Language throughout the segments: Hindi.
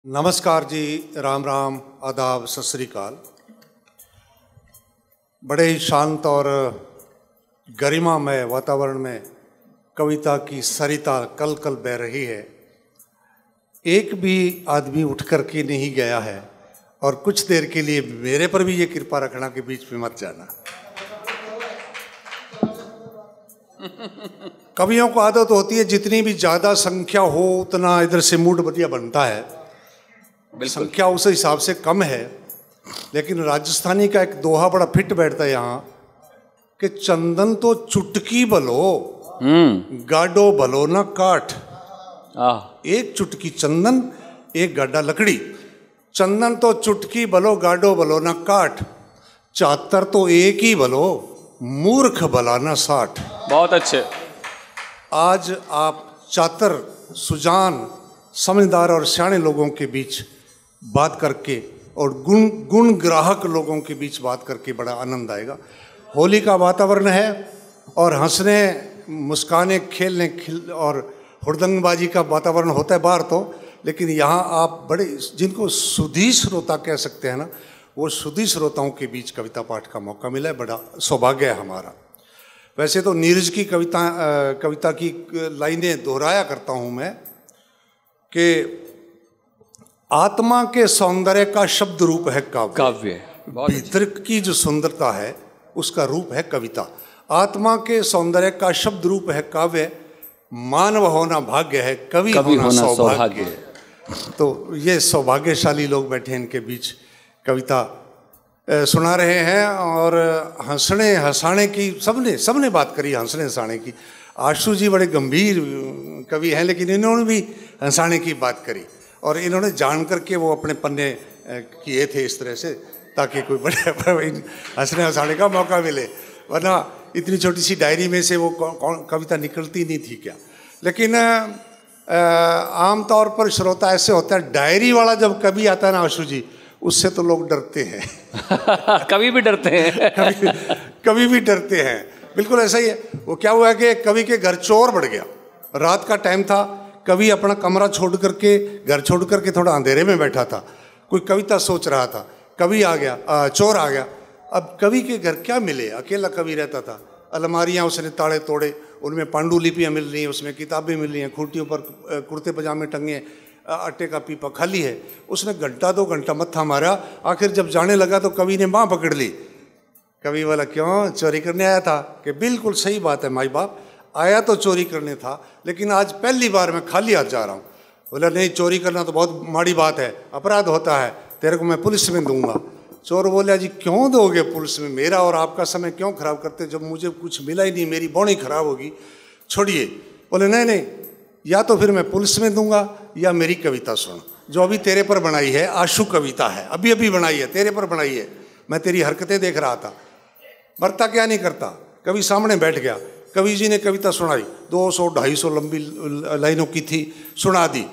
नमस्कार जी, राम राम, आदाब, सत श्री अकाल। बड़े ही शांत और गरिमामय वातावरण में कविता की सरिता कल कल बह रही है। एक भी आदमी उठ कर के नहीं गया है और कुछ देर के लिए मेरे पर भी ये कृपा रखना कि बीच में मत जाना। कवियों को आदत होती है जितनी भी ज़्यादा संख्या हो उतना इधर से मूड बढ़िया बनता है। संख्या उस हिसाब से कम है, लेकिन राजस्थानी का एक दोहा बड़ा फिट बैठता है यहाँ कि चंदन तो चुटकी बलो गाडो बलो ना काठ। एक चुटकी चंदन, एक गाडा लकड़ी। चंदन तो चुटकी बलो गाडो बलो ना काठ, चातर तो एक ही बलो मूर्ख बला ना 60। बहुत अच्छे। आज आप चातर, सुजान, समझदार और सियाने लोगों के बीच बात करके और गुण ग्राहक लोगों के बीच बात करके बड़ा आनंद आएगा। होली का वातावरण है और हंसने, मुस्काने, खेलने और हुड़दंगबाजी का वातावरण होता है बाहर तो, लेकिन यहाँ आप बड़े, जिनको सुधी श्रोता कह सकते हैं ना, वो सुधी श्रोताओं के बीच कविता पाठ का मौका मिला है। बड़ा सौभाग्य है हमारा। वैसे तो नीरज की कविता की लाइनें दोहराया करता हूँ मैं कि आत्मा के सौंदर्य का शब्द रूप है काव्य। भीतर की जो सुंदरता है उसका रूप है कविता। आत्मा के सौंदर्य का शब्द रूप है काव्य। मानव होना भाग्य है, कवि होना सौभाग्य। तो ये सौभाग्यशाली लोग बैठे हैं, इनके बीच कविता सुना रहे हैं और हंसने हंसाने की सबने बात करी, हंसने हंसाने की। आशु जी बड़े गंभीर कवि हैं, लेकिन इन्होंने भी हंसाने की बात करी और इन्होंने जान करके वो अपने पन्ने किए थे इस तरह से ताकि कोई बड़े हंसने हंसाने का मौका मिले, वरना इतनी छोटी सी डायरी में से वो कविता निकलती नहीं थी क्या। लेकिन आम तौर पर श्रोता ऐसे होता है, डायरी वाला जब कवि आता है ना आशु जी, उससे तो लोग डरते हैं। कवि भी डरते हैं। कवि भी डरते हैं, बिल्कुल ऐसा ही है। वो क्या हुआ कि कवि के घर चोर बढ़ गया। रात का टाइम था, कवि अपना कमरा छोड़ करके, घर छोड़ करके थोड़ा अंधेरे में बैठा था, कोई कविता सोच रहा था। कवि आ गया, चोर आ गया। अब कवि के घर क्या मिले, अकेला कवि रहता था। अलमारियाँ उसने ताड़े तोड़े, उनमें पांडुलिपियाँ मिल रही हैं, उसमें किताबें मिल रही हैं, खूंटियों पर कुर्ते पजामे टंगे, आटे का पीपा खाली है। उसने घंटा 2 घंटा मत्था मारा, आखिर जब जाने लगा तो कवि ने बाँह पकड़ ली। कवि वाला, क्यों, चोरी करने आया था? कि बिल्कुल सही बात है माई बाप, आया तो चोरी करने था, लेकिन आज पहली बार मैं खाली हाथ जा रहा हूँ। बोला नहीं, चोरी करना तो बहुत माड़ी बात है, अपराध होता है, तेरे को मैं पुलिस में दूंगा। चोर बोला, जी क्यों दोगे पुलिस में, मेरा और आपका समय क्यों खराब करते, जब मुझे कुछ मिला ही नहीं, मेरी बॉडी खराब होगी, छोड़िए। बोले नहीं, या तो फिर मैं पुलिस में दूंगा या मेरी कविता सुन, जो अभी तेरे पर बनाई है। आशु कविता है, अभी अभी बनाई है, तेरे पर बनाई है। मैं तेरी हरकतें देख रहा था, मरता क्या नहीं करता। कवि सामने बैठ गया, कवि जी ने कविता सुनाई, 200-250 लंबी लाइनों की थी, सुना दी।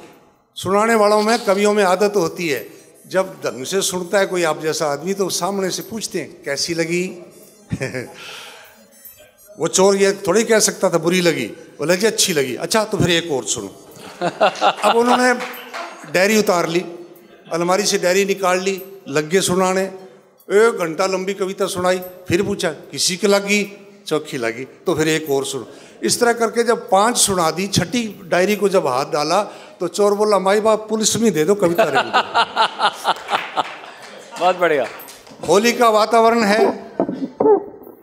सुनाने वालों में, कवियों में आदत होती है, जब ढंग से सुनता है कोई आप जैसा आदमी तो सामने से पूछते हैं कैसी लगी। वो चोर ये थोड़ी कह सकता था बुरी लगी, बोले जी अच्छी लगी। अच्छा तो फिर एक और सुनो। अब उन्होंने डायरी उतार ली, अलमारी से डायरी निकाल ली, लग गए सुनाने। 1 घंटा लंबी कविता सुनाई, फिर पूछा किसी की लगी, चौखी लगी, तो फिर एक और सुनो। इस तरह करके जब 5 सुना दी, छठी डायरी को जब हाथ डाला तो चोर बोला, माई बाप पुलिस में दे दो, कविता रहने दो। बहुत बढ़िया। होली का वातावरण है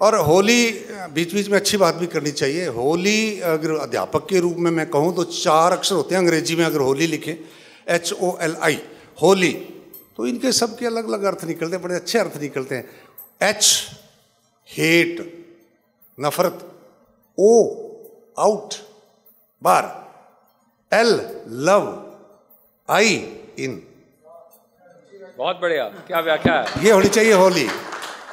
और होली, बीच बीच में अच्छी बात भी करनी चाहिए। होली, अगर अध्यापक के रूप में मैं कहूँ तो 4 अक्षर होते हैं अंग्रेजी में, अगर होली लिखें HOLI, होली, तो इनके सबके अलग अलग अर्थ निकलते हैं, बड़े अच्छे अर्थ निकलते हैं। H हेट, नफरत, O out, bar, L love, I इन। बहुत बढ़िया, क्या व्याख्या है। ये होनी चाहिए होली।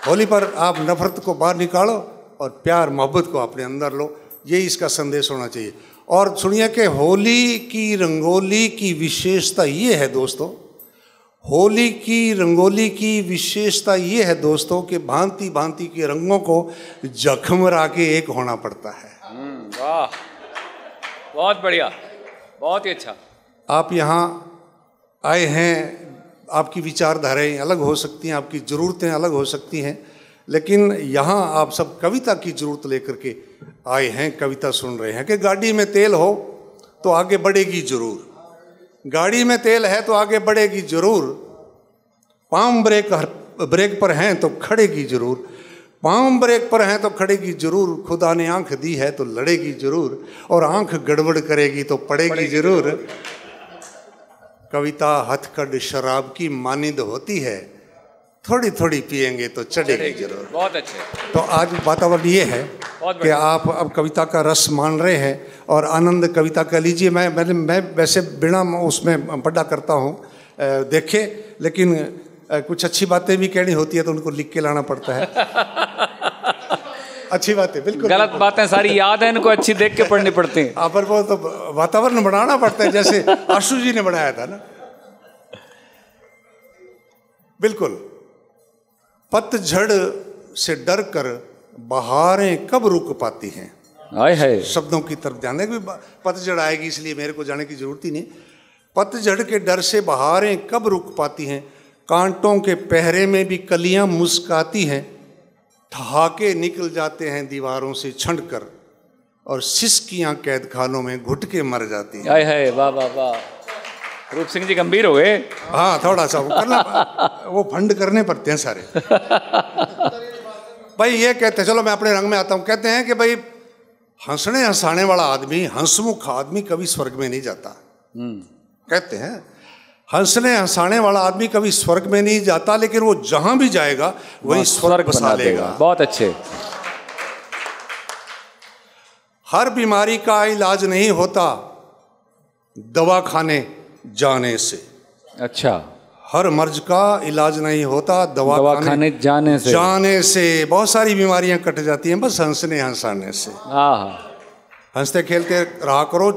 होली पर आप नफरत को बाहर निकालो और प्यार मोहब्बत को अपने अंदर लो, यही इसका संदेश होना चाहिए। और सुनिए कि होली की रंगोली की विशेषता ये है दोस्तों, होली की रंगोली की विशेषता ये है दोस्तों कि भांति भांति के रंगों को जखमरा के एक होना पड़ता है। वाह, बहुत बढ़िया, बहुत ही अच्छा। आप यहाँ आए हैं। आपकी विचारधाराएं अलग हो सकती हैं, आपकी ज़रूरतें अलग हो सकती हैं, लेकिन यहाँ आप सब कविता की ज़रूरत लेकर के आए हैं, कविता सुन रहे हैं। कि गाड़ी में तेल हो तो आगे बढ़ेगी ज़रूर, गाड़ी में तेल है तो आगे बढ़ेगी ज़रूर, पाँव ब्रेक पर हैं तो खड़ेगी ज़रूर, पाँव ब्रेक पर हैं तो खड़ेगी ज़रूर, खुदा ने आंख दी है तो लड़ेगी ज़रूर, और आंख गड़बड़ करेगी तो पड़ेगी ज़रूर। कविता हथकढ़ शराब की मानिंद होती है, थोड़ी थोड़ी पिएंगे तो चढ़ेगी जरूर। बहुत अच्छे। तो आज वातावरण ये है कि आप अब कविता का रस मान रहे हैं और आनंद कविता का लीजिए। मैं वैसे बिना उसमें पढ़ा करता हूँ, देखे, लेकिन कुछ अच्छी बातें भी कहनी होती है तो उनको लिख के लाना पड़ता है। अच्छी बातें, बिल्कुल गलत बातें सारी याद है, इनको अच्छी देख के पढ़नी पड़ती है। पर वो तो वातावरण बनाना पड़ता है, जैसे आशु जी ने बनाया था ना। बिल्कुल, पतझड़ से डर कर बहारें कब रुक पाती हैं। आए है शब्दों की तरफ ध्यान दें, पतझड़ आएगी इसलिए मेरे को जाने की जरूरत ही नहीं। पतझड़ के डर से बहारें कब रुक पाती हैं, कांटों के पहरे में भी कलियां मुस्काती हैं, ठहाके निकल जाते हैं दीवारों से छंड कर, और सिसकियां कैद खानों में घुट के मर जाती हैं। आए है, वाह वाह वाह, रूप सिंह जी गंभीर हो गए। हाँ, थोड़ा सा वो करना, वो फंड करने पड़ते हैं सारे। भाई ये कहते हैं, चलो मैं अपने रंग में आता हूँ, कहते हैं कि भाई हंसने हंसाने वाला आदमी, हंसमुख आदमी कभी स्वर्ग में नहीं जाता। कहते हैं हंसने हंसाने वाला आदमी कभी स्वर्ग में नहीं जाता, लेकिन वो जहां भी जाएगा वही स्वर्ग बसा लेगा। बहुत अच्छे। हर बीमारी का इलाज नहीं होता दवा खाने जाने से। अच्छा, हर मर्ज का इलाज नहीं होता दवा खाने जाने से। बहुत सारी बीमारियां कट जाती हैं बस हंसने हंसाने से। हंसते खेलते रहा करो,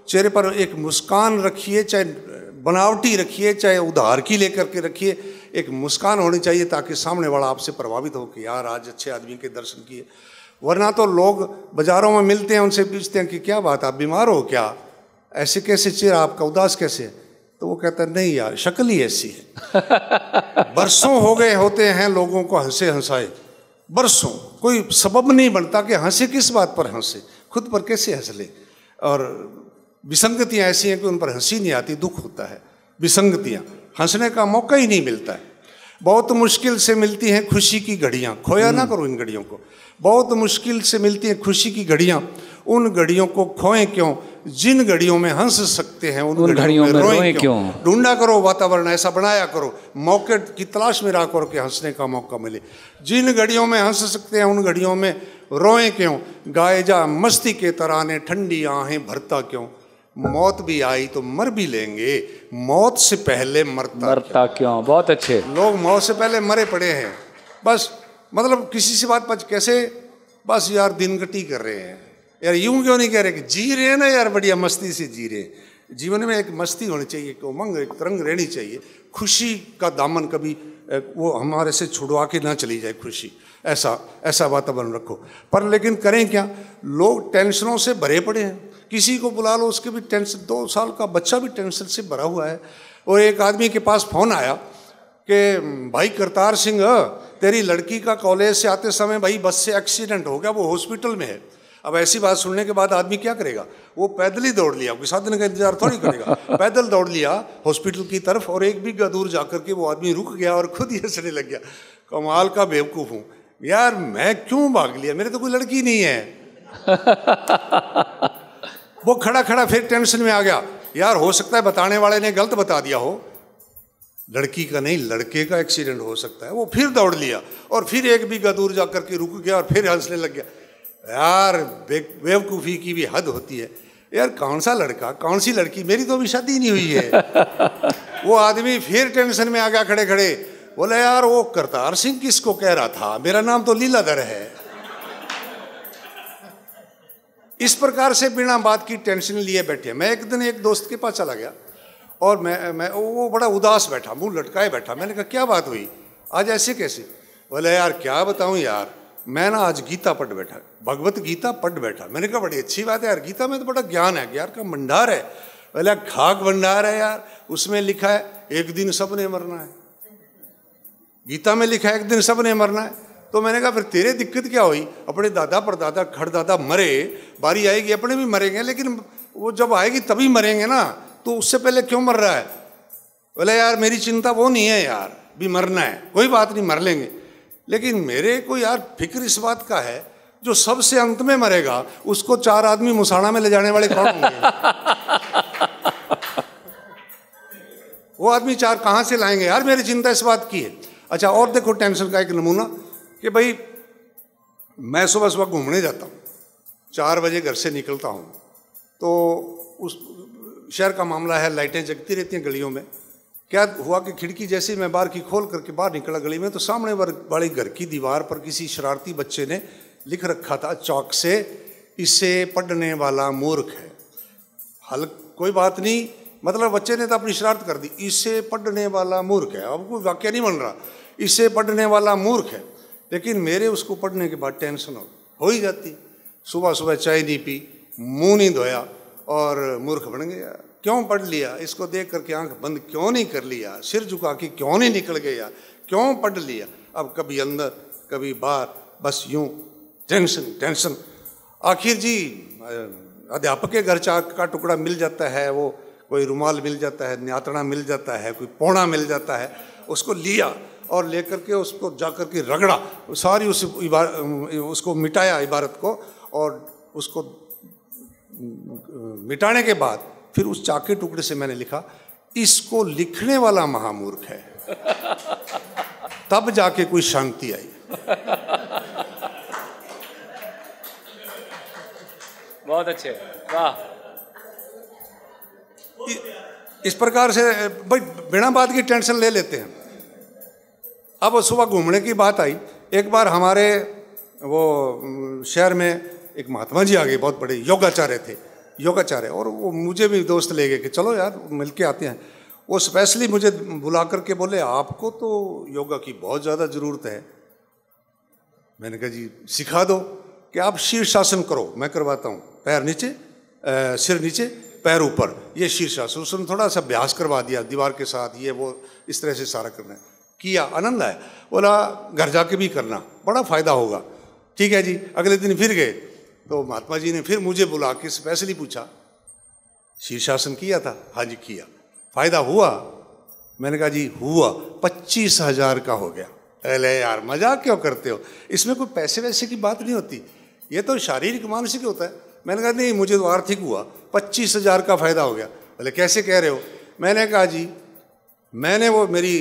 चेहरे पर एक मुस्कान रखिए, चाहे बनावटी रखिए चाहे उधार की लेकर के रखिए, एक मुस्कान होनी चाहिए ताकि सामने वाला आपसे प्रभावित हो कि यार आज अच्छे आदमी के दर्शन किए। वरना तो लोग बाजारों में मिलते हैं, उनसे पूछते हैं कि क्या बात, आप बीमार हो क्या, ऐसे कैसे चेहरा आपका, उदास कैसे? तो वो कहता है नहीं यार, शक्ल ही ऐसी है। बरसों हो गए होते हैं लोगों को हंसे हंसाए, बरसों, कोई सबब नहीं बनता कि हंसे, किस बात पर हंसे, खुद पर कैसे हंस ले। और विसंगतियाँ ऐसी हैं कि उन पर हंसी नहीं आती, दुख होता है। विसंगतियाँ, हंसने का मौका ही नहीं मिलता है। बहुत मुश्किल से मिलती हैं खुशी की घड़ियाँ, खोया ना करो इन घड़ियों को। बहुत मुश्किल से मिलती हैं खुशी की घड़ियाँ, उन घड़ियों को खोएं क्यों, जिन घड़ियों में हंस सकते हैं उन घड़ियों में रोएं क्यों। ढूंढा करो, वातावरण ऐसा बनाया करो, मौके की तलाश में रहा करो कि हंसने का मौका मिले। जिन घड़ियों में हंस सकते हैं उन घड़ियों में रोएं क्यों, गाए जा मस्ती के तराने, ठंडी आहें भरता क्यों। मौत भी आई तो मर भी लेंगे, मौत से पहले मरता क्यों। बहुत अच्छे। लोग मौत से पहले मरे पड़े हैं, बस मतलब किसी से बात कैसे, बस यार दिन कटी कर रहे हैं यार, यूं क्यों नहीं कह रहे कि जी रहे हैं ना यार, बढ़िया मस्ती से जी रहे हैं। जीवन में एक मस्ती होनी चाहिए, एक उमंग, एक तरंग रहनी चाहिए। खुशी का दामन कभी वो हमारे से छुड़वा के ना चली जाए खुशी, ऐसा वातावरण रखो। पर लेकिन करें क्या, लोग टेंशनों से भरे पड़े हैं। किसी को बुला लो, उसके भी टेंशन, 2 साल का बच्चा भी टेंशन से भरा हुआ है। और एक आदमी के पास फ़ोन आया कि भाई करतार सिंह, तेरी लड़की का कॉलेज से आते समय भाई बस से एक्सीडेंट हो गया, वो हॉस्पिटल में है। अब ऐसी बात सुनने के बाद आदमी क्या करेगा, वो पैदल ही दौड़ लिया, कोई साधन का इंतजार थोड़ी करेगा। पैदल दौड़ लिया हॉस्पिटल की तरफ, और 1 बीघा दूर जाकर के वो आदमी रुक गया और खुद ही हंसने लग गया। कमाल का बेवकूफ़ हूँ यार, मैं क्यों भाग लिया, मेरे तो कोई लड़की नहीं है। वो खड़ा खड़ा फिर टेंशन में आ गया, यार हो सकता है बताने वाले ने गलत बता दिया हो, लड़की का नहीं लड़के का एक्सीडेंट हो सकता है। वो फिर दौड़ लिया और फिर 1 बीघा दूर जाकर के रुक गया और फिर हंसने लग गया। यार बेवकूफ़ी की भी हद होती है यार, कौन सा लड़का कौन सी लड़की, मेरी तो अभी शादी नहीं हुई है। वो आदमी फिर टेंशन में आ गया, खड़े खड़े बोले यार वो करतार सिंह किसको कह रहा था, मेरा नाम तो लीलाधर है। इस प्रकार से बिना बात की टेंशन लिए बैठे। मैं एक दिन एक दोस्त के पास चला गया और मैं वो बड़ा उदास बैठा, मुंह लटकाए बैठा। मैंने कहा क्या बात हुई आज ऐसे कैसे? बोले यार क्या बताऊं यार, मैं ना आज गीता पढ़ बैठा, भगवत गीता पढ़ बैठा। मैंने कहा बड़ी अच्छी बात है यार, गीता में तो बड़ा ज्ञान है, ज्ञान का भंडार है। बोला खाक भंडार है यार, उसमें लिखा है एक दिन सबने मरना है, गीता में लिखा है एक दिन सबने मरना है। तो मैंने कहा फिर तेरे दिक्कत क्या हुई, अपने दादा परदादा खड़दादा मरे, बारी आएगी अपने भी मरेंगे, लेकिन वो जब आएगी तभी मरेंगे ना, तो उससे पहले क्यों मर रहा है। बोले यार मेरी चिंता वो नहीं है यार, भी मरना है, कोई बात नहीं मर लेंगे, लेकिन मेरे को यार फिक्र इस बात का है जो सबसे अंत में मरेगा उसको 4 आदमी मुसाना में ले जाने वाले कौन होंगे। वो आदमी 4 कहाँ से लाएंगे यार, मेरी चिंता इस बात की है। अच्छा और देखो टेंशन का एक नमूना कि भाई मैं सुबह सुबह घूमने जाता हूँ, 4 बजे घर से निकलता हूँ, तो उस शहर का मामला है, लाइटें जगती रहती हैं गलियों में। क्या हुआ कि खिड़की जैसे मैं बाहर की खोल करके बाहर निकला गली में, तो सामने वाली घर की दीवार पर किसी शरारती बच्चे ने लिख रखा था चौक से, इसे पढ़ने वाला मूर्ख है। हल कोई बात नहीं, मतलब बच्चे ने तो अपनी शरारत कर दी, इसे पढ़ने वाला मूर्ख है। अब कोई वाक्य नहीं बन रहा, इसे पढ़ने वाला मूर्ख है, लेकिन मेरे उसको पढ़ने के बाद टेंशन हो ही जाती। सुबह सुबह चाय नहीं पी, मुंह नहीं धोया और मूर्ख बन गया। क्यों पढ़ लिया, इसको देख करके आंख बंद क्यों नहीं कर लिया, सिर झुका के क्यों नहीं निकल गया, क्यों पढ़ लिया। अब कभी अंदर कभी बाहर, बस यूं टेंशन टेंशन। आखिर जी अध्यापक के घर चाक का टुकड़ा मिल जाता है, वो कोई रुमाल मिल जाता है, न्यातड़ा मिल जाता है, कोई पौना मिल जाता है, उसको लिया और लेकर के उसको जाकर के रगड़ा, सारी उसको मिटाया इबारत को, और उसको मिटाने के बाद फिर उस चाक के टुकड़े से मैंने लिखा इसको लिखने वाला महामूर्ख है। तब जाके कोई शांति आई। बहुत अच्छे, वाह। इस प्रकार से भाई बिना बात की टेंशन ले लेते हैं। अब सुबह घूमने की बात आई, एक बार हमारे वो शहर में एक महात्मा जी आ गए, बहुत बड़े योगाचार्य थे, योगाचार्य, और वो मुझे भी दोस्त ले गए कि चलो यार मिल के आते हैं। वो स्पेशली मुझे बुला करके बोले आपको तो योगा की बहुत ज़्यादा ज़रूरत है। मैंने कहा जी सिखा दो, कि आप शीर्षासन करो, मैं करवाता हूँ, पैर नीचे सिर नीचे पैर ऊपर, ये शीर्षासन। उसने थोड़ा सा अभ्यास करवा दिया दीवार के साथ, ये वो इस तरह से सारा करना है, किया, आनंद आया। बोला घर जाके भी करना, बड़ा फ़ायदा होगा। ठीक है जी। अगले दिन फिर गए तो महात्मा जी ने फिर मुझे बुला के स्पेशली पूछा शीर्षासन किया था? हाँ जी किया। फ़ायदा हुआ? मैंने कहा जी हुआ, 25,000 का हो गया। अरे यार मजाक क्यों करते हो, इसमें कोई पैसे वैसे की बात नहीं होती, ये तो शारीरिक मानसिक होता है। मैंने कहा नहीं मुझे तो आर्थिक हुआ, 25,000 का फ़ायदा हो गया। बोले कैसे कह रहे हो? मैंने कहा जी मैंने वो मेरी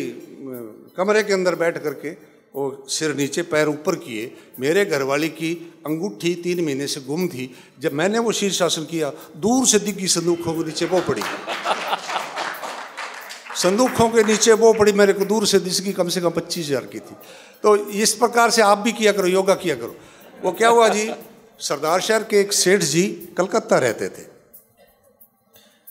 कमरे के अंदर बैठ करके वो सिर नीचे पैर ऊपर किए, मेरे घरवाली की अंगूठी 3 महीने से गुम थी, जब मैंने वो शीर्षासन किया दूर से दिग्गी संदूकों के नीचे वो पड़ी, संदूकों के नीचे वो पड़ी, मेरे को दूर से दिसगी, कम से कम 25,000 की थी। तो इस प्रकार से आप भी किया करो, योगा किया करो। वो क्या हुआ जी, सरदार शहर के एक सेठ जी कलकत्ता रहते थे,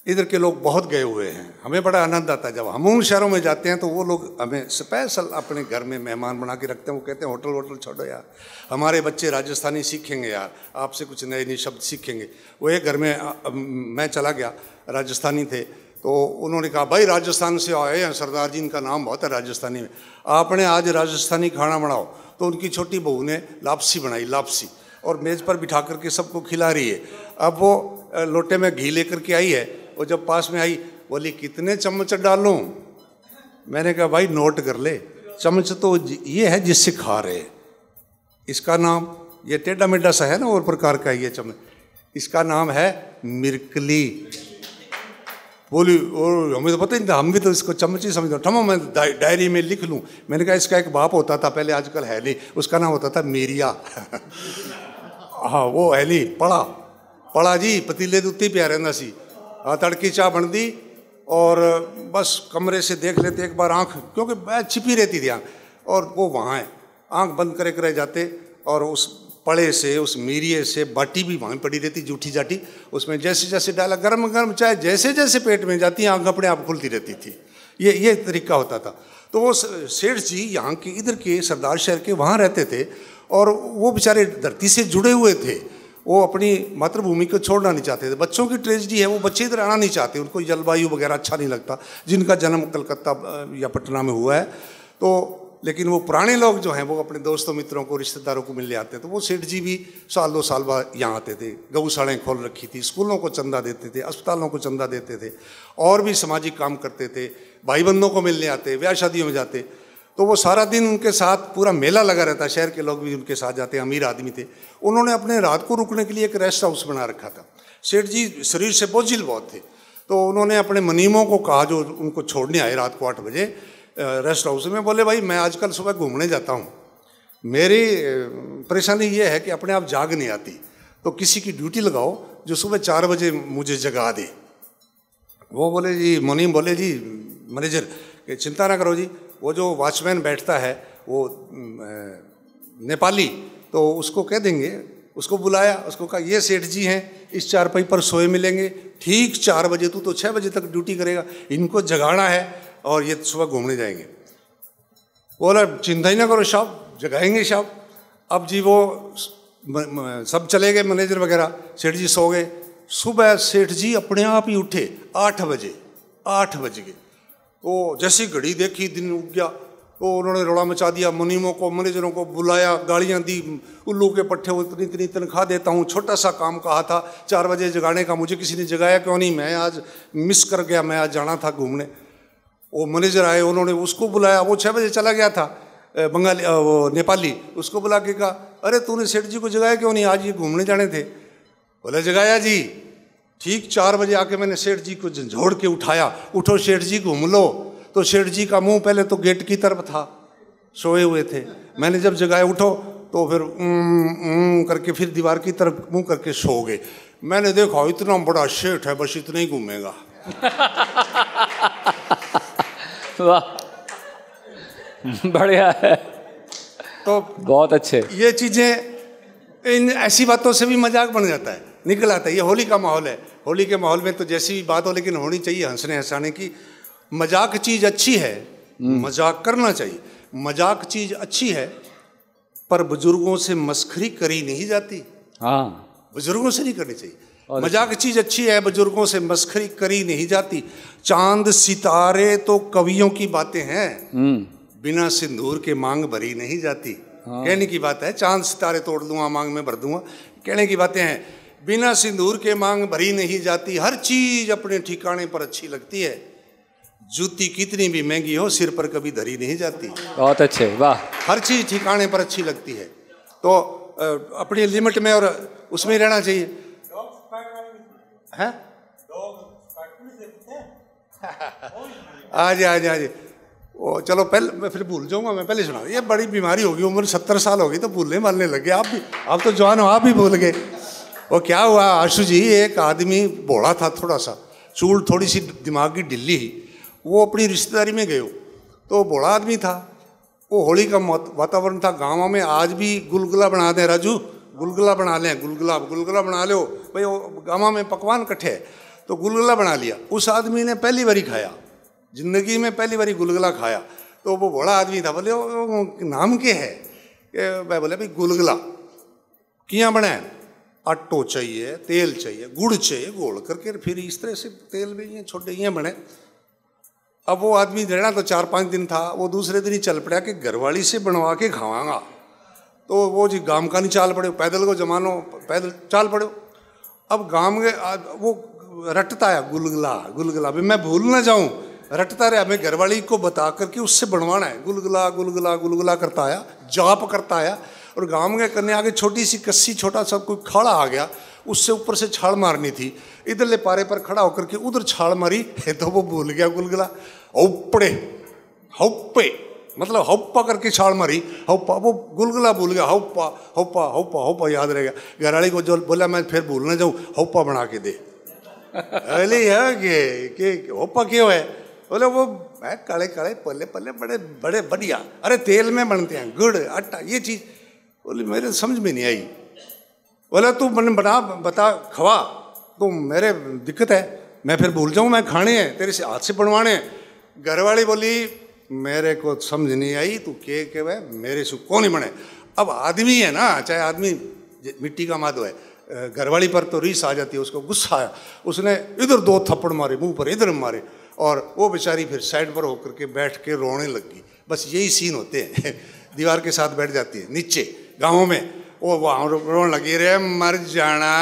इधर के लोग बहुत गए हुए हैं, हमें बड़ा आनंद आता है जब हम उन शहरों में जाते हैं तो वो लोग हमें स्पेशल अपने घर में मेहमान बना के रखते हैं। वो कहते हैं होटल वोटल छोड़ो यार, हमारे बच्चे राजस्थानी सीखेंगे यार, आपसे कुछ नए नए शब्द सीखेंगे। वो एक घर में मैं चला गया, राजस्थानी थे, तो उन्होंने कहा भाई राजस्थान से आए हैं सरदार जी, इनका नाम बहुत है राजस्थानी में, आपने आज राजस्थानी खाना बनाओ। तो उनकी छोटी बहू ने लापसी बनाई, लापसी, और मेज़ पर बिठा करके सबको खिला रही है। अब वो लोटे में घी लेकर के आई है, वो जब पास में आई बोली कितने चम्मच डालूं? मैंने कहा भाई नोट कर ले, चम्मच तो ये है जिससे खा रहे, इसका नाम ये टेढ़ा मेढ़ा सा है ना और प्रकार का ये चम्मच, इसका नाम है मिर्कली। बोली और हमें तो पता ही नहीं था, हम भी तो इसको चम्मच ही समझते। ठमो मैं डायरी में लिख लूँ। मैंने कहा इसका एक बाप होता था पहले, आजकल है नहीं, उसका नाम होता था मीरिया। हाँ वो है नहीं, पड़ा जी पतीले तो उत्ती प्यार रहना सी। हाँ तड़की चाह बन दी और बस कमरे से देख लेते एक बार आँख, क्योंकि छिपी रहती थी आँख, और वो वहाँ है, आँख बंद करे करे जाते और उस पड़े से, उस मीरिए से बाटी भी वहाँ पड़ी रहती, जूठी जाटी, उसमें जैसे जैसे डाला गर्म गर्म चाय जैसे जैसे पेट में जाती आँख अपने आप खुलती रहती थी। ये तरीका होता था। तो वो सेठ जी यहाँ के इधर के सरदार शहर के वहाँ रहते थे और वो बेचारे धरती से जुड़े हुए थे वो अपनी मातृभूमि को छोड़ना नहीं चाहते थे। बच्चों की ट्रेजेडी है, वो बच्चे इधर आना नहीं चाहते, उनको जलवायु वगैरह अच्छा नहीं लगता, जिनका जन्म कलकत्ता या पटना में हुआ है। तो लेकिन वो पुराने लोग जो हैं वो अपने दोस्तों मित्रों को रिश्तेदारों को मिलने आते, तो वो सेठ जी भी साल 2 साल बाद यहाँ आते थे। गौशालाएँ खोल रखी थी, स्कूलों को चंदा देते थे, अस्पतालों को चंदा देते थे, और भी सामाजिक काम करते थे, भाई बंधों को मिलने आते, ब्याह शादियों में जाते। तो वो सारा दिन उनके साथ पूरा मेला लगा रहता, शहर के लोग भी उनके साथ जाते, अमीर आदमी थे। उन्होंने अपने रात को रुकने के लिए एक रेस्ट हाउस बना रखा था। सेठ जी शरीर से बोझिल बहुत थे, तो उन्होंने अपने मुनीमों को कहा जो उनको छोड़ने आए रात को 8 बजे रेस्ट हाउस में, बोले भाई मैं आजकल सुबह घूमने जाता हूँ, मेरी परेशानी ये है कि अपने आप जाग नहीं आती, तो किसी की ड्यूटी लगाओ जो सुबह 4 बजे मुझे जगा दे। वो बोले जी, मुनीम बोले जी मैनेजर चिंता ना करो जी, वो जो वॉचमैन बैठता है वो नेपाली, तो उसको कह देंगे, उसको बुलाया, उसको कहा ये सेठ जी हैं, इस चारपाई पर सोए मिलेंगे, ठीक 4 बजे, तू तो 6 बजे तक ड्यूटी करेगा, इनको जगाना है और ये सुबह घूमने जाएंगे। बोला चिंता ही ना करो साहब, जगाएंगे साहब। अब जी वो सब चले गए मैनेजर वगैरह, सेठ जी सो गए। सुबह सेठ जी अपने आप ही उठे 8 बजे, 8 बज गए। वो जैसी घड़ी देखी दिन उग गया, तो उन्होंने रोड़ा मचा दिया, मुनीमों को मैनेजरों को बुलाया, गालियाँ दी, उल्लू के पट्टे, इतनी इतनी तनख्वाह देता हूँ, छोटा सा काम कहा था 4 बजे जगाने का, मुझे किसी ने जगाया क्यों नहीं, मैं आज मिस कर गया, मैं आज जाना था घूमने। वो मैनेजर आए, उन्होंने उसको बुलाया, वो 6 बजे चला गया था, बंगाली वो नेपाली, उसको बुला के कहा अरे तूने सेठ जी को जगाया क्यों नहीं, आज ये घूमने जाने थे। बोले जगाया जी, ठीक 4 बजे आके मैंने सेठ जी को झंझोड़ के उठाया, उठो सेठ जी घूम लो। तो सेठ जी का मुंह पहले तो गेट की तरफ था, सोए हुए थे। मैंने जब जगाया उठो तो फिर करके फिर दीवार की तरफ मुंह करके सो गए। मैंने देखा इतना बड़ा सेठ है, बस इतना ही घूमेगा। वाह, बढ़िया है। तो बहुत अच्छे। ये चीजें, इन ऐसी बातों से भी मजाक बन जाता है, निकल आता है। ये होली का माहौल है, होली के माहौल में तो जैसी भी बात हो लेकिन होनी चाहिए हंसने हंसाने की। मजाक चीज अच्छी है, मजाक करना चाहिए, मजाक चीज अच्छी है, पर बुजुर्गों से मस्खरी करी नहीं जाती। हाँ, बुजुर्गों से नहीं करनी चाहिए। मजाक चीज अच्छी है, बुजुर्गों से मस्खरी करी नहीं जाती। चांद सितारे तो कवियों की बातें हैं, बिना सिंदूर के मांग भरी नहीं जाती। कहने की बात है, चांद सितारे तोड़ दूंगा मांग में भर दूंगा, कहने की बातें हैं, बिना सिंदूर के मांग भरी नहीं जाती। हर चीज अपने ठिकाने पर अच्छी लगती है, जूती कितनी भी महंगी हो सिर पर कभी धरी नहीं जाती। बहुत अच्छे, वाह। हर चीज ठिकाने पर अच्छी लगती है, तो अपनी लिमिट में और उसमें रहना चाहिए। हैं? आज आज आज वो चलो पहले मैं फिर भूल जाऊंगा, मैं पहले सुना। ये बड़ी बीमारी होगी, उम्र 70 साल होगी तो भूलने मारने लगे। आप भी, आप तो जवान हो, आप भी भूल गए। वो क्या हुआ आशु जी, एक आदमी भोला था, थोड़ा सा चूल, थोड़ी सी दिमाग की ढिल्ली, वो अपनी रिश्तेदारी में गए, तो भोला आदमी था। वो होली का वातावरण था गाँव में। आज भी गुलगुला बना दें राजू, गुलगुला बना लें, गुलगुला बना लो भाई, वो गाँव में पकवान इकट्ठे है, तो गुलगुला बना लिया। उस आदमी ने पहली बारी खाया, जिंदगी में पहली बारी गुलगुला खाया। तो वो बड़ा आदमी था, बोले वो नाम क्या है? मैं बोले भाई गुलगुला किया बना है, आटो चाहिए, तेल चाहिए, गुड़ चाहिए, घोल करके फिर इस तरह से तेल में ये छोटे ये बने। अब वो आदमी रहना तो 4-5 दिन था, वो दूसरे दिन ही चल पड़ा कि घरवाली से बनवा के खावांगा। तो वो जी गांव का नहीं चाल पड़े, पैदल को जमानो, पैदल चाल पड़ो। अब गांव में वो रटता है गुलगुला गुलगुला, भी मैं भूल ना जाऊं, रटता रहा। हमें घरवाली को बता करके उससे बनवाना है, गुलगुला गुलगुला गुलगुला करता आया, जाप करता आया। और गांव के करने आगे छोटी सी कस्सी, छोटा सा कोई खाड़ा आ गया, उससे ऊपर से छाल मारनी थी। इधरले पारे पर खड़ा होकर के उधर छाल मारी है, तो वो भूल गया गुलगुला। हौपड़े हौपे मतलब हौप्पा करके छाल मारी, हौप्पा, वो गुलगुला भूल गया। हौप्पा हौप्पा हौप्पा हौप्पा याद रह गया। घरवाली को जो बोला मैं फिर भूल ना जाऊँ, हौप्पा बना के दे। अरे यार के हौप्पा क्यों है? बोले वो काले काले पल्ले पल्ले बड़े बड़े बढ़िया, अरे तेल में बनते हैं, गुड़ आटा ये चीज़। बोले मेरे समझ में नहीं आई। बोला तू मैंने बता खवा, तो मेरे दिक्कत है, मैं फिर भूल जाऊँ, मैं खाने हैं तेरे से हाथ से बनवाने हैं। घरवाली बोली मेरे को समझ नहीं आई, तू के भाई मेरे से कौन ही बने। अब आदमी है ना, चाहे आदमी मिट्टी का माधो है, घरवाली पर तो रीस आ जाती है, उसको गुस्सा आया, उसने इधर 2 थप्पड़ मारे मुंह पर, इधर मारे, और वो बेचारी फिर साइड पर होकर के बैठ के रोने लगी। बस यही सीन होते हैं। दीवार के साथ बैठ जाती है नीचे गाँवों में, वो वहाँ रोने लगी, रे मर जाना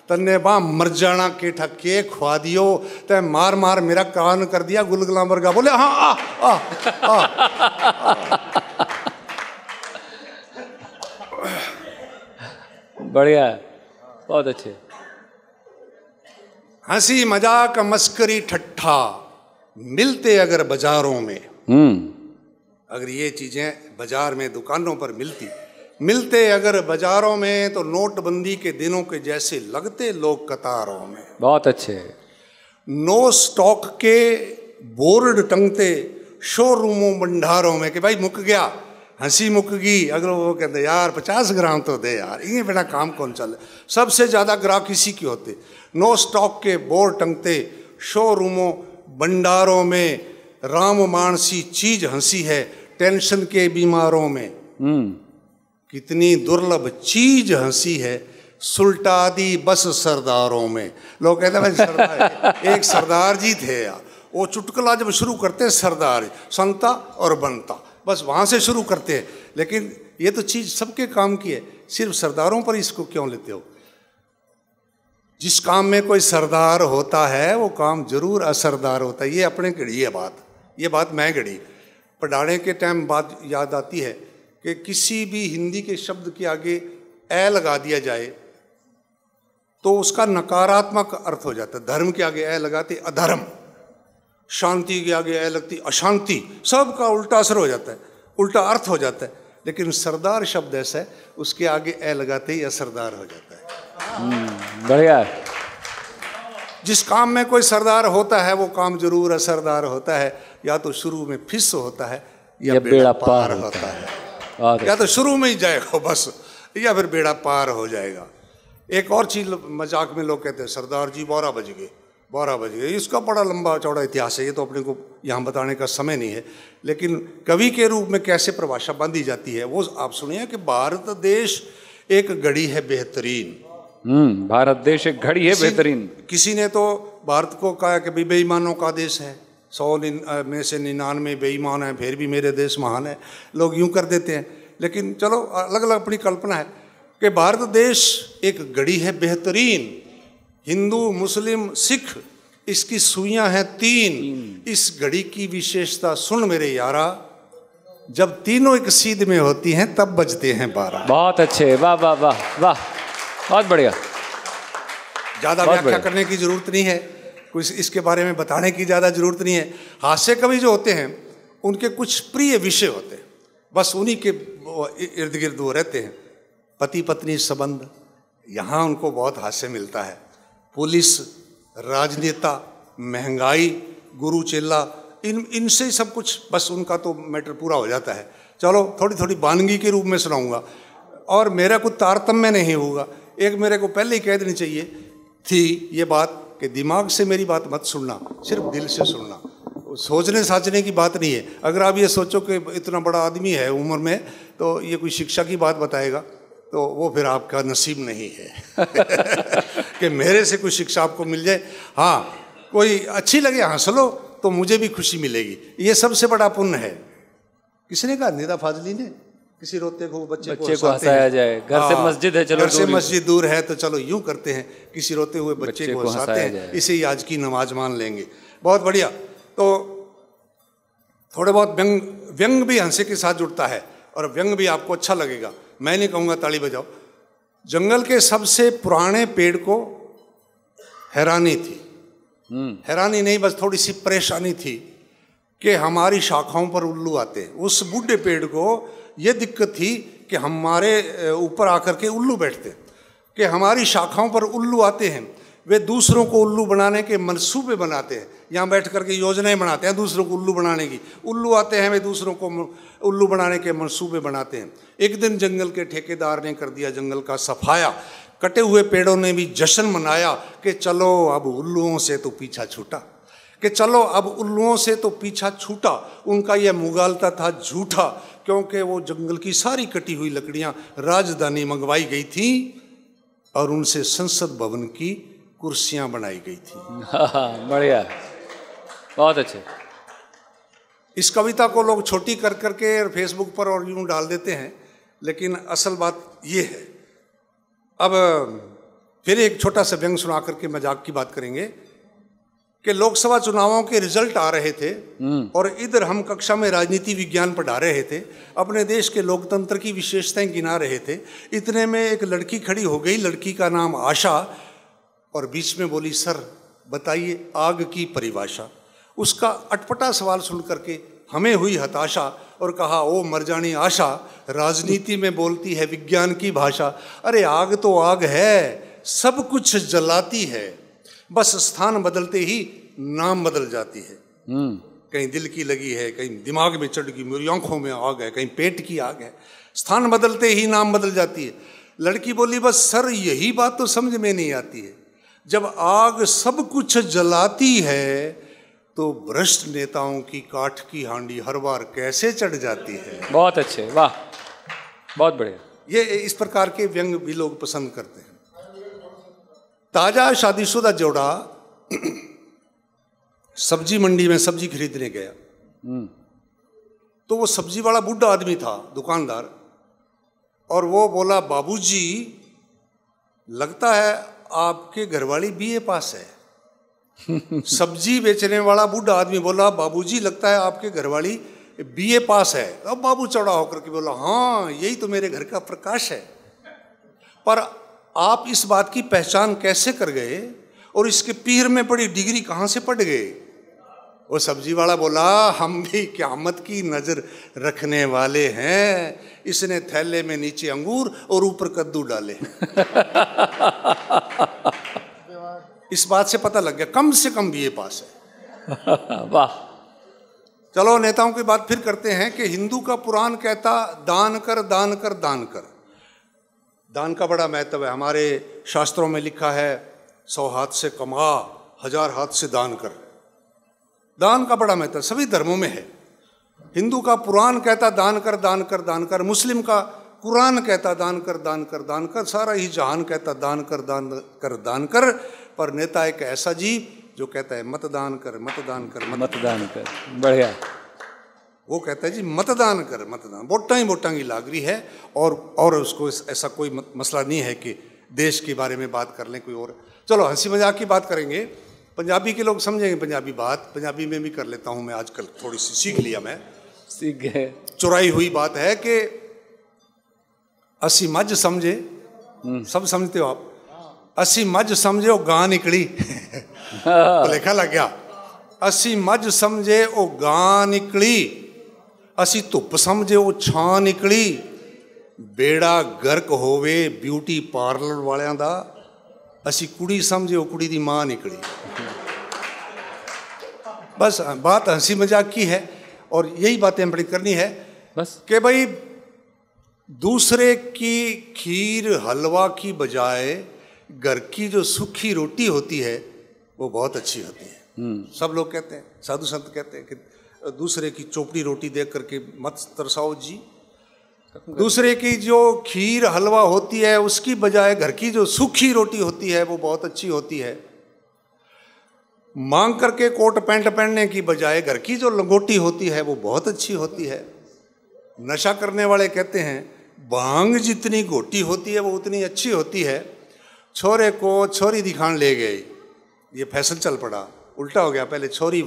तन्ने बा मर जाना के ठक्के खुआ दियो, तै मार मार मेरा कान कर दिया गुलगुला वर्गा। बोले हाँ आ, आ, आ, आ। बढ़िया, बहुत अच्छे। हंसी मजाक मस्करी ठट्ठा मिलते अगर बाजारों में, अगर ये चीजें बाजार में दुकानों पर मिलते अगर बाजारों में, तो नोटबंदी के दिनों के जैसे लगते लोग कतारों में। बहुत अच्छे। नो स्टॉक के बोर्ड टंगते शोरूमों भंडारों में कि भाई मुक गया, हंसी मुक गई। अगर वो कहते यार 50 ग्राम तो दे यार, इन्हें बिना काम कौन चले। सबसे ज़्यादा ग्राहक इसी की होते। नो स्टॉक के बोर्ड टंगते शोरूमों भंडारों में, राम मानसी चीज हंसी है टेंशन के बीमारों में। कितनी दुर्लभ चीज हंसी है सुलटा दी बस सरदारों में। लोग कहते हैं भाई सरदार, एक सरदार जी थे यार, वो चुटकुला जब शुरू करते सरदार संता और बनता, बस वहाँ से शुरू करते हैं। लेकिन ये तो चीज़ सबके काम की है, सिर्फ सरदारों पर इसको क्यों लेते हो? जिस काम में कोई सरदार होता है वो काम जरूर असरदार होता है। ये अपने गढ़ी है बात, ये बात मैं गढ़ी। पढ़ाने के टाइम बात याद आती है कि किसी भी हिंदी के शब्द के आगे ए लगा दिया जाए तो उसका नकारात्मक अर्थ हो जाता है। धर्म के आगे ए लगाते अधर्म, शांति के आगे ए लगती अशांति, सबका उल्टा असर हो जाता है, उल्टा अर्थ हो जाता है। लेकिन सरदार शब्द ऐसा है, उसके आगे ए लगाते ही असरदार हो जाता है। बढ़िया। जिस काम में कोई सरदार होता है वो काम जरूर असरदार होता है। या तो शुरू में फिस होता है या बेड़ा पार होता है। या तो शुरू में ही जाएगा बस, या फिर बेड़ा पार हो जाएगा। एक और चीज मजाक में लोग कहते हैं सरदार जी 12 बज गए, 12 बज गए। इसका बड़ा लंबा चौड़ा इतिहास है, ये तो अपने को यहाँ बताने का समय नहीं है। लेकिन कवि के रूप में कैसे परिभाषा बांधी जाती है वो आप सुनिए कि भारत देश एक घड़ी है बेहतरीन। भारत देश एक घड़ी है बेहतरीन। किसी ने तो भारत को कहा कि बेईमानों का देश है, 100 में से 99 बेईमान है, फिर भी मेरे देश महान है। लोग यूं कर देते हैं। लेकिन चलो अलग अलग अपनी कल्पना है कि भारत देश एक घड़ी है बेहतरीन। हिंदू मुस्लिम सिख इसकी सुइयां हैं 3। इस घड़ी की विशेषता सुन मेरे यारा, जब तीनों एक सीध में होती हैं तब बजते हैं 12। बहुत अच्छे, वाह वाह वाह वाह, बहुत बढ़िया। ज़्यादा व्याख्या करने की जरूरत नहीं है, कुछ इसके बारे में बताने की ज़्यादा जरूरत नहीं है। हास्य कवि जो होते हैं उनके कुछ प्रिय विषय होते हैं, बस उन्हीं के इर्द गिर्द वो रहते हैं। पति पत्नी संबंध, यहाँ उनको बहुत हास्य मिलता है। पुलिस, राजनेता, महंगाई, गुरु चेला, इनसे सब कुछ, बस उनका तो मैटर पूरा हो जाता है। चलो थोड़ी थोड़ी वानगी के रूप में सुनाऊंगा और मेरा कुछ तारतम्य नहीं होगा। एक मेरे को पहले ही कह देनी चाहिए थी ये बात कि दिमाग से मेरी बात मत सुनना, सिर्फ दिल से सुनना। सोचने साचने की बात नहीं है। अगर आप ये सोचो कि इतना बड़ा आदमी है उम्र में तो ये कोई शिक्षा की बात बताएगा, तो वो फिर आपका नसीब नहीं है कि मेरे से कोई शिक्षा आपको मिल जाए। हाँ, कोई अच्छी लगे हंस लो तो मुझे भी खुशी मिलेगी, ये सबसे बड़ा पुण्य है। किसने कहा? निदा फाजली ने, किसी रोते को बच्चे को हंसाया जाए। घर से मस्जिद है, चलो घर से मस्जिद दूर है तो चलो यूं करते हैं, किसी रोते हुए बच्चे को हंसाते हैं, इसे ही आज की नमाज मान लेंगे। बहुत बढ़िया। तो थोड़े बहुत व्यंग भी हंसे के साथ जुड़ता है और व्यंग भी आपको अच्छा लगेगा। मैं नहीं कहूँगा ताली बजाओ। जंगल के सबसे पुराने पेड़ को हैरानी थी, हैरानी नहीं बस थोड़ी सी परेशानी थी कि हमारी शाखाओं पर उल्लू आते हैं। उस बूढ़े पेड़ को ये दिक्कत थी कि हमारे ऊपर आकर के उल्लू बैठते, कि हमारी शाखाओं पर उल्लू आते हैं। वे दूसरों को उल्लू बनाने के मंसूबे बनाते हैं, यहाँ बैठ करके योजनाएं बनाते हैं दूसरों को उल्लू बनाने की। उल्लू आते हैं, वे दूसरों को उल्लू बनाने के मंसूबे बनाते हैं। एक दिन जंगल के ठेकेदार ने कर दिया जंगल का सफाया। कटे हुए पेड़ों ने भी जश्न मनाया कि चलो अब उल्लुओं से तो पीछा छूटा, कि चलो अब उल्लुओं से तो पीछा छूटा। उनका यह मुगालता था झूठा, क्योंकि वो जंगल की सारी कटी हुई लकड़ियाँ राजधानी मंगवाई गई थी और उनसे संसद भवन की कुर्सियां बनाई गई थी। हाँ, बढ़िया, बहुत अच्छे। इस कविता को लोग छोटी कर करके फेसबुक पर और यूं डाल देते हैं, लेकिन असल बात ये है। अब फिर एक छोटा सा व्यंग सुना करके मजाक की बात करेंगे कि लोकसभा चुनावों के रिजल्ट आ रहे थे और इधर हम कक्षा में राजनीति विज्ञान पढ़ा रहे थे, अपने देश के लोकतंत्र की विशेषताएं गिना रहे थे। इतने में एक लड़की खड़ी हो गई, लड़की का नाम आशा, और बीच में बोली, सर बताइए आग की परिभाषा। उसका अटपटा सवाल सुन करके हमें हुई हताशा और कहा, ओ मर जानी आशा, राजनीति में बोलती है विज्ञान की भाषा। अरे आग तो आग है, सब कुछ जलाती है, बस स्थान बदलते ही नाम बदल जाती है। कहीं दिल की लगी है, कहीं दिमाग में चढ़ गई, मेरी आंखों में आग है, कहीं पेट की आग है, स्थान बदलते ही नाम बदल जाती है। लड़की बोली, बस सर यही बात तो समझ में नहीं आती है, जब आग सब कुछ जलाती है तो भ्रष्ट नेताओं की काठ की हांडी हर बार कैसे चढ़ जाती है। बहुत अच्छे, वाह, बहुत बढ़िया। ये इस प्रकार के व्यंग भी लोग पसंद करते हैं। ताजा शादीशुदा जोड़ा सब्जी मंडी में सब्जी खरीदने गया, तो वो सब्जी वाला बूढ़ा आदमी था, दुकानदार, और वो बोला, बाबूजी लगता है आपके घरवाली बीए पास है। सब्जी बेचने वाला बूढ़ा आदमी बोला, बाबूजी लगता है आपके घरवाली बीए पास है। अब बाबू चौड़ा होकर के बोला, हाँ यही तो मेरे घर का प्रकाश है। पर आप इस बात की पहचान कैसे कर गए और इसके पीर में पड़ी डिग्री कहाँ से पड़ गए? वो सब्जी वाला बोला, हम भी क़यामत की नज़र रखने वाले हैं। इसने थैले में नीचे अंगूर और ऊपर कद्दू डाले। इस बात से पता लग गया कम से कम बीए पास है। वाह। चलो नेताओं की बात फिर करते हैं कि हिंदू का पुराण कहता, दान कर दान कर दान कर। दान का बड़ा महत्व है। हमारे शास्त्रों में लिखा है, 100 हाथ से कमा, 1000 हाथ से दान कर। दान का बड़ा महत्व सभी धर्मों में है। हिंदू का पुराण कहता दान कर दान कर दान कर, मुस्लिम का कुरान कहता दान कर दान कर दान कर, सारा ही जहान कहता दान कर दान कर दान कर। पर नेता एक ऐसा जीव जो कहता है मतदान कर मतदान कर मतदान कर। बढ़िया। वो कहता है जी मतदान कर मतदान, वोटां की लागरी है। और उसको ऐसा कोई मसला नहीं है कि देश के बारे में बात कर लें कोई और। चलो हंसी मजाक की बात करेंगे, पंजाबी के लोग समझेंगे पंजाबी बात। पंजाबी में भी कर लेता हूँ मैं, आजकल थोड़ी सी सीख लिया मैं, सीख गए। चुराई हुई बात है कि असी मझ समझे, सब समझते हो आप, असी मझ समझे ओ गां निकली। भुलेखा लग गया। असी मझ समझे ओ गां निकली, असी धुप समझे ओ छां निकली, बेड़ा गर्क होवे ब्यूटी पार्लर वालियां दा, असी कुड़ी समझे ओ कुड़ी दी मां निकली। बस बात हंसी मजाक की है और यही बातें हमें करनी है बस कि भाई दूसरे की खीर हलवा की बजाय घर की जो सूखी रोटी होती है वो बहुत अच्छी होती है। सब लोग कहते हैं, साधु संत कहते हैं कि दूसरे की चोपड़ी रोटी देख करके मत तरसाओ जी। दूसरे की जो खीर हलवा होती है उसकी बजाय घर की जो सूखी रोटी होती है वो बहुत अच्छी होती है। मांग करके कोट पैंट पहनने की बजाय घर की जो लंगोटी होती है वो बहुत अच्छी होती है। नशा करने वाले कहते हैं भांग जितनी घोटी होती है वो उतनी अच्छी होती है। छोरे को छोरी दिखाने ले गए, ये फैशन चल पड़ा, उल्टा हो गया। पहले छोरे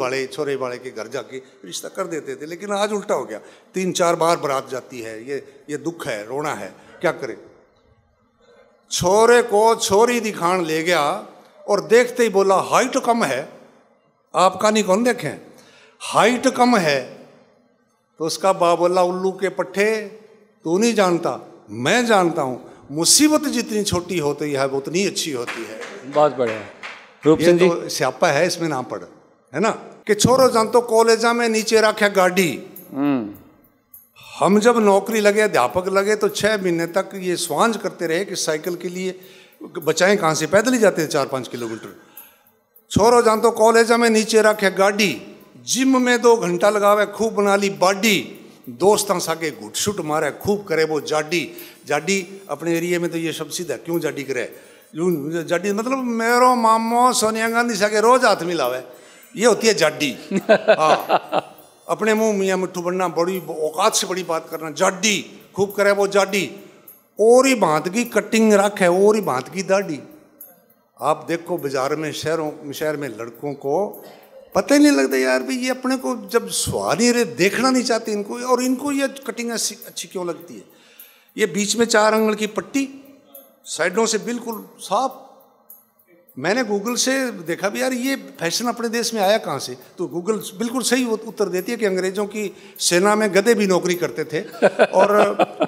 वाले के घर जाके रिश्ता कर देते थे, लेकिन आज उल्टा हो गया। 3-4 बार बारात जाती है। ये दुख है, रोना है, क्या करें। छोरे को छोरी दिखाने ले गया और देखते ही बोला हाइट कम है। आप कहानी कौन देखें, हाइट कम है। तो उसका बाप बोला उल्लू के पट्टे, तू नहीं जानता, मैं जानता हूं, मुसीबत जितनी छोटी होती है वो उतनी अच्छी होती है। बहुत बढ़िया रूप सिंह जी। तो स्यापा है, इसमें ना पड़, है ना। कि छोरो जानतो कॉलेजा में नीचे रखे गाड़ी। हम जब नौकरी लगे, अध्यापक लगे, तो 6 महीने तक ये स्वांज करते रहे कि साइकिल के लिए बचाएं कहाँ से, पैदल ही जाते थे 4-5 किलोमीटर। छोरो जानतो कॉलेजा में नीचे रखे गाड़ी, जिम में 2 घंटा लगावे, खूब बना ली बॉडी, दोस्तां सागे घुट शुट मारे, खूब करे वो जाडी। जाडी अपने एरिया में तो ये शब्द सीधा, क्यों जाडी करे, यूं जाडी मतलब मेरो मामो सोनिया गांधी से रोज हाथ मिलावे, ये होती है जाडी। हाँ, अपने मुंह मियाँ मिट्ठू बनना, बड़ी औकात से बड़ी बात करना, जाडी खूब करे वो जाडी। और ही भांत की कटिंग रख है, और ही भांत की दाढ़ी। आप देखो बाजार में शहर में लड़कों को पता ही नहीं लगता यार भाई, ये अपने को जब सुहा नहीं रहे, देखना नहीं चाहते इनको, और इनको ये कटिंग अच्छी क्यों लगती है। ये बीच में 4 अंगल की पट्टी, साइडों से बिल्कुल साफ। मैंने गूगल से देखा भी यार ये फैशन अपने देश में आया कहाँ से, तो गूगल बिल्कुल सही उत्तर देती है कि अंग्रेजों की सेना में गधे भी नौकरी करते थे और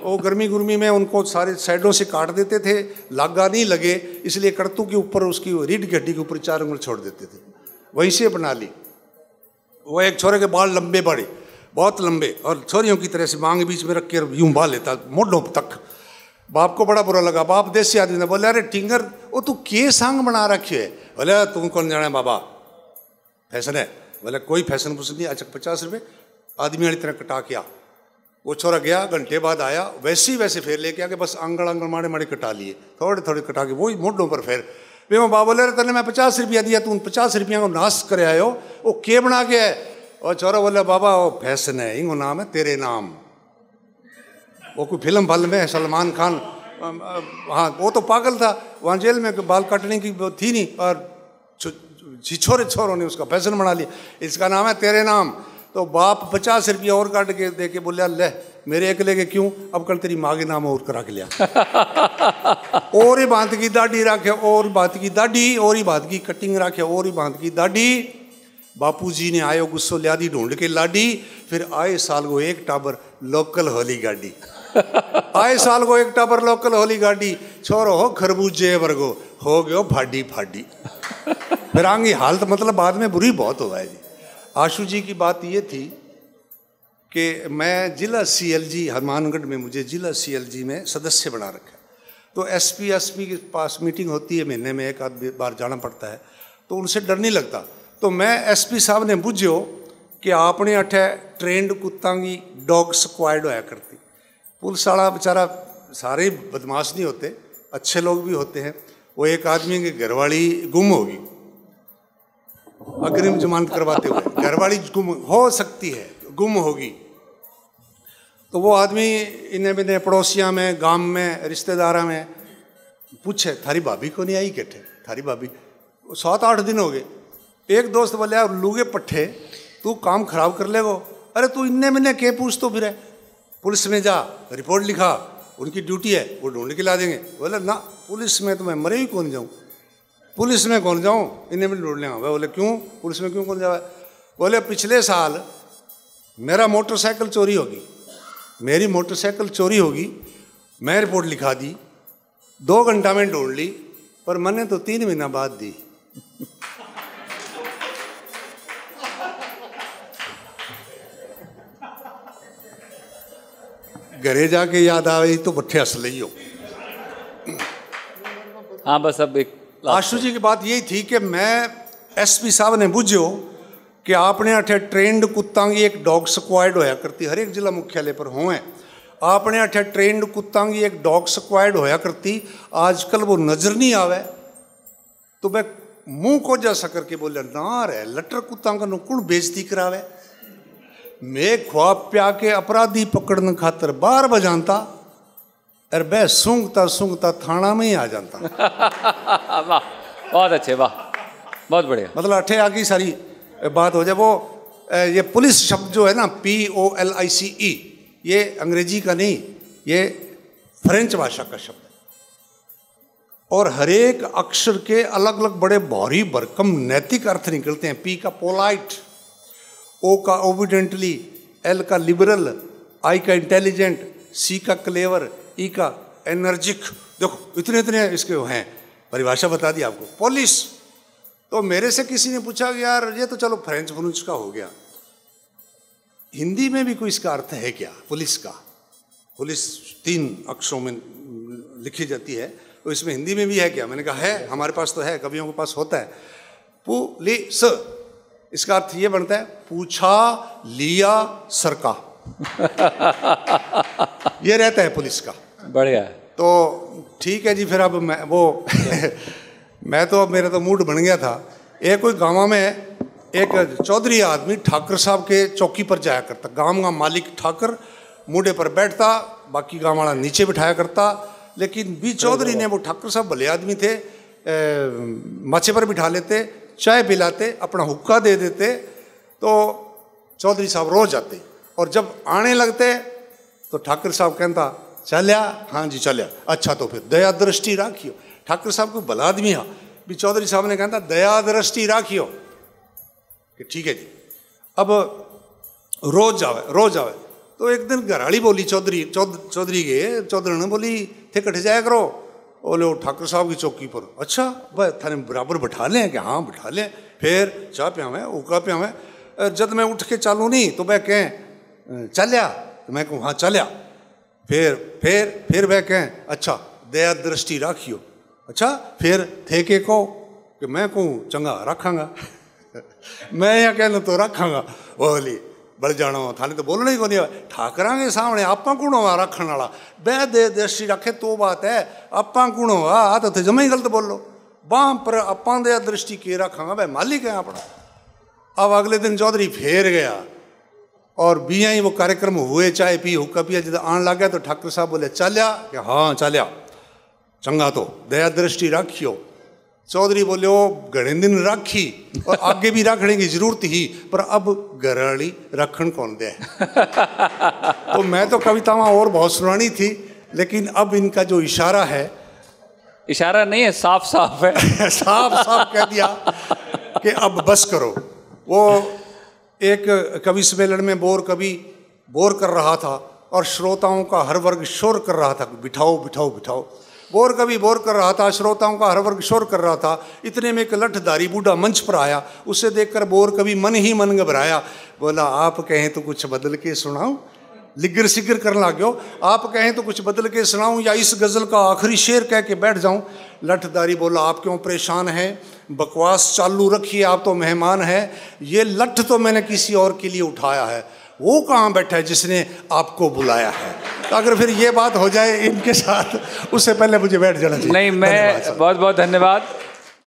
वो गर्मी में उनको सारे साइडों से काट देते थे, लागा नहीं लगे, इसलिए कड़तू के ऊपर उसकी रीढ़ की हड्डी के ऊपर 4 अंगुल छोड़ देते थे, वहीं से बना ली। वो एक छोरे के बाल लंबे बड़े, बहुत लंबे, और छोरियों की तरह से मांग बीच में रख के यूं बाल लेता मोढ़ों तक। बाप को बड़ा बुरा लगा, बाप देसी आदमी ने बोले अरे टिंगर वो तू के सांग बना रखी है। बोले तुम कौन जाने बाबा, फैशन है। बोले कोई फैशन फूसन नहीं, अच्छा 50 रुपये आदमी वाली तरह कटा के आ। वो छोरा गया, घंटे बाद आया, वैसे फिर लेके आके बस आंगड़ माड़े माड़े कटा लिए, थोड़े कटा के वही मोढ़ों पर फिर। वे वो बाबा बोले तेने मैं 50 रुपया दिया, तू 50 रुपया को नाश कर आयो, वो के बना के है। और छोरा बोले बाबा वो फैशन है, इंगो नाम है तेरे नाम। वो कोई फिल्म में सलमान खान, हाँ वो तो पागल था, वहाँ जेल में बाल काटने की थी नहीं, और छोरों ने उसका फैशन बना लिया, इसका नाम है तेरे नाम। तो बाप 50 रुपया और काट के दे के बोलिया ले मेरे अकेले के क्यों, अब कल तेरी माँ के नाम और करा के लिया। और ही बात की दाढ़ी रखे, और बात की दाढ़ी, और ही बात की कटिंग रखे, और ही बात की दाढ़ी। बापूजी ने आयो गुस्सो लिया दी ढूंढ के लाडी, फिर आए साल को एक टाबर लोकल होली गाड़ी। आए साल को एक टाबर लोकल होली गाड़ी, छोरो हो खरबूजे वर्गो हो गयो फाडी फाडी। फिर आंगी हालत मतलब बाद में बुरी बहुत हुआ है जी। आशु जी की बात ये थी कि मैं जिला CLG हनुमानगढ़ में, मुझे जिला CLG में सदस्य बना रखा है। तो SP के पास मीटिंग होती है, महीने में एक आध बार जाना पड़ता है, तो उनसे डर नहीं लगता। तो मैं SP साहब ने बुझो कि आपने अठे ट्रेंड कुत्ता की डॉग स्क्वाड होया करती। पुलिस वाला बेचारा सारे बदमाश नहीं होते, अच्छे लोग भी होते हैं। वो एक आदमी की घरवाली गुम होगी, अग्रिम जमानत करवाते हुए घरवाली गुम हो सकती है, गुम होगी, तो वो आदमी इन्हें बिने पड़ोसियाँ में, गांव में, रिश्तेदारा में पूछे थारी भाभी को नहीं आई कैठे, थारी भाभी 7-8 दिन हो गए। एक दोस्त बोले यार लूगे पट्ठे तू काम खराब कर लेगो। अरे तू इन्ने मैंने के पूछ तो फिर है, पुलिस में जा रिपोर्ट लिखा, उनकी ड्यूटी है, वो ढूंढ के ला देंगे। बोले ना पुलिस में तो मैं मरे ही कौन जाऊँ, पुलिस में कौन जाऊँ, इन्हें में ढूंढ लेंगे। बोले क्यों पुलिस में क्यों कौन जाए। बोले पिछले साल मेरा मोटरसाइकिल चोरी होगी, मेरी मोटरसाइकिल चोरी होगी, मैं रिपोर्ट लिखा दी, 2 घंटा में ढूंढ ली, पर मैंने तो 3 महीना बाद दी। घरे जाके याद आवे तो बट्ठे हंस ली हो। हाँ बस अब एक आशु जी की बात यही थी कि मैं SP साहब ने बुझो कि आपने अठे ट्रेंड कुत्ता की एक डॉग स्क्वाड होया करती, हर एक जिला मुख्यालय पर हुए। आपने अठे ट्रेंड कुत्ता की एक डॉग स्क्वाड होया करती, आजकल वो नजर नहीं आवे। तो मैं मुंह को जैसा करके बोले ना रे लटर कुत्ता का नुकुण बेइज्जती करावे। मैं ख्वाब प्या के अपराधी पकड़ने खातर 12 बजाता, अरे बे सूंघता थाना में ही आ जाता। वाह बहुत अच्छे, वाह बहुत बढ़िया। मतलब अठे आगे सारी बात हो जाए। वो ये पुलिस शब्द जो है ना POLICE, ये अंग्रेजी का नहीं, ये फ्रेंच भाषा का शब्द है, और हर एक अक्षर के अलग अलग बड़े भारी भरकम नैतिक अर्थ निकलते हैं। P का पोलाइट, O का ओबिडेंटली, L का लिबरल, I का इंटेलिजेंट, C का क्लेवर, E का एनर्जिक। देखो इतने इसके हैं, परिभाषा बता दी आपको। पुलिस तो मेरे से किसी ने पूछा कि यार ये तो चलो फ्रेंच का हो गया, हिंदी में भी कोई इसका अर्थ है क्या पुलिस का। पुलिस 3 अक्षरों में लिखी जाती है, तो इसमें हिंदी में भी है क्या। मैंने कहा है, हमारे पास तो है, कवियों के पास होता है। पुलिस इसका अर्थ ये बनता है पूछा लिया सरका। ये रहता है पुलिस का। बढ़िया। तो ठीक है जी। फिर अब मैं वो मैं तो अब मेरा तो मूड बन गया था। एक कोई गाँव में एक चौधरी आदमी ठाकर साहब के चौकी पर जाया करता। गांव का मालिक ठाकर मूडे पर बैठता, बाकी गांव वाला नीचे बिठाया करता। लेकिन बी चौधरी ने, वो ठाकर साहब भले आदमी थे, माचे पर बिठा लेते, चाय पिलाते, अपना हुक्का दे देते। तो चौधरी साहब रोज आते और जब आने लगते तो ठाकर साहब कहता चलिया। हाँ जी चलिया। अच्छा तो फिर दया दृष्टि राखियो। ठाकर साहब को भला आदमी है, भी चौधरी साहब ने कहता दया दृष्टि राखियो कि ठीक है जी। अब रोज आवे। तो एक दिन घराड़ी बोली चौधरी ने बोली थे कट जाया करो। बोले वो ठाकर साहब की चौकी पर। अच्छा भाई थाने बराबर बैठा लें कि हाँ बैठा लें। फिर चाह पियावें, उका पियावें। जब मैं उठ के चालू नहीं तो वह कहें चलिया, तो मैं कहूँ हाँ चलिया। फिर वह कहें अच्छा दया दृष्टि राखियो। अच्छा फिर थे के कहो कि मैं कहूँ चंगा रखांगा। मैं यहाँ कहना तो रखांगा। बोली बढ़ जाना थाने तो बोलना ही को नहीं। ठाकरा के सामने आपा कौन हुआ रखने वाला? बह दे दृष्टि रखे तो बात है, आपा कौन हुआ आ तो थे जमा ही गलत बोलो। बाम पर आपा दया दृष्टि के रखांगा, भाई मालिक है अपना। अब अगले दिन चौधरी फेर गया और बिया ही वो कार्यक्रम हुए, चाय पी हुक्का पिया। जब आने लग गया तो ठाकर साहब बोले चलिया कि हाँ चलिया, चंगा तो दया दृष्टि राखियो। चौधरी बोले वो घड़े दिन राखी और आगे भी रखने की जरूरत ही, पर अब घराड़ी रखन कौन दे। तो मैं तो कवितावां और बहुत सुनानी थी, लेकिन अब इनका जो इशारा है, इशारा नहीं है, साफ साफ है। साफ कह दिया कि अब बस करो। वो एक कवि सम्मेलन में बोर कर रहा था और श्रोताओं का हर वर्ग शोर कर रहा था, बिठाओ बिठाओ बिठाओ। बोर कवि बोर कर रहा था, श्रोताओं का हर वर्ग शोर कर रहा था। इतने में एक लठधारी बूढ़ा मंच पर आया। उसे देखकर बोर कवि मन ही मन घबराया। बोला आप कहें तो कुछ बदल के सुनाऊं? लिगर सिगर करने लगे हो। आप कहें तो कुछ बदल के सुनाऊं या इस गजल का आखिरी शेर कह के बैठ जाऊं? लठधारी बोला आप क्यों परेशान हैं, बकवास चालू रखिए, आप तो मेहमान हैं। ये लठ तो मैंने किसी और के लिए उठाया है, वो कहाँ बैठा है जिसने आपको बुलाया है? तो अगर फिर ये बात हो जाए इनके साथ, उससे पहले मुझे बैठ जाना चाहिए। नहीं, मैं बहुत बहुत धन्यवाद।